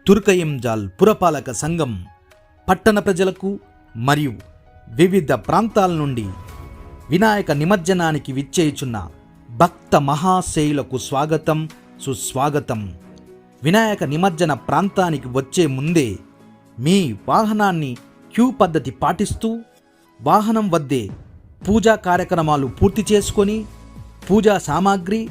తుర్కయంజాల్ పురపాలక సంఘం పట్టణ ప్రజలకు మరియు వివిధ ప్రాంతాల నుండి వినాయక నిమజ్జనానికి విచ్చేయుచున్న భక్త మహాశయులకు స్వాగతం సుస్వాగతం. వినాయక నిమజ్జన ప్రాంతానికి వచ్చే ముందే మీ వాహనాన్ని క్యూ పద్ధతి పాటిస్తూ వాహనం వద్దే పూజా కార్యక్రమాలు పూర్తి చేసుకొని పూజా సామాగ్రి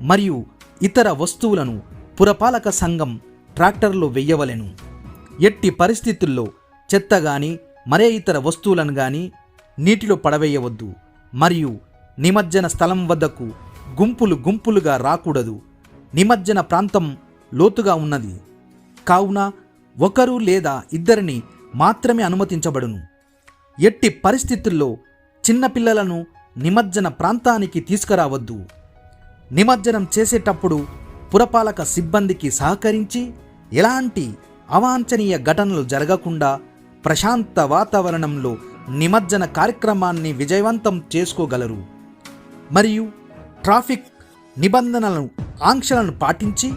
మరియు ఇతర వస్తువులను పురపాలక సంఘం ట్రాక్టర్లో వెయ్యవలెను. ఎట్టి పరిస్థితుల్లో చెత్త గాని మరే ఇతర వస్తువులను గాని నీటిలో పడవేయవద్దు మరియు నిమజ్జన స్థలం వద్దకు గుంపులుగా రాకూడదు. నిమజ్జన ప్రాంతం లోతుగా ఉన్నది కావున ఒకరు లేదా ఇద్దరిని మాత్రమే అనుమతించబడును. ఎట్టి పరిస్థితుల్లో చిన్నపిల్లలను నిమజ్జన ప్రాంతానికి తీసుకురావద్దు. నిమజ్జనం చేసేటప్పుడు పురపాలక సిబ్బందికి సహకరించి ఎలాంటి అవాంఛనీయ ఘటనలు జరగకుండా ప్రశాంత వాతావరణంలో నిమజ్జన కార్యక్రమాన్ని విజయవంతం చేసుకోగలరు. మరియు ట్రాఫిక్ నిబంధనలను ఆంక్షలను పాటించి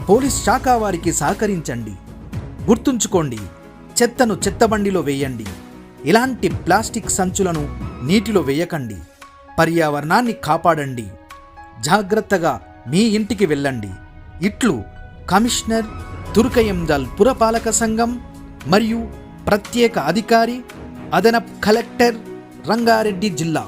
పోలీస్ శాఖ వారికి సహకరించండి. గుర్తుంచుకోండి, చెత్తను చెత్తబండిలో వేయండి. ఇలాంటి ప్లాస్టిక్ సంచులను నీటిలో వేయకండి. పర్యావరణాన్ని కాపాడండి. జాగ్రత్తగా మీ ఇంటికి వెళ్ళండి. ఇట్లు కమిషనర్ తుర్కయంజాల్ పురపాలక సంఘం మరియు ప్రత్యేక అధికారి అదనపు కలెక్టర్ రంగారెడ్డి జిల్లా.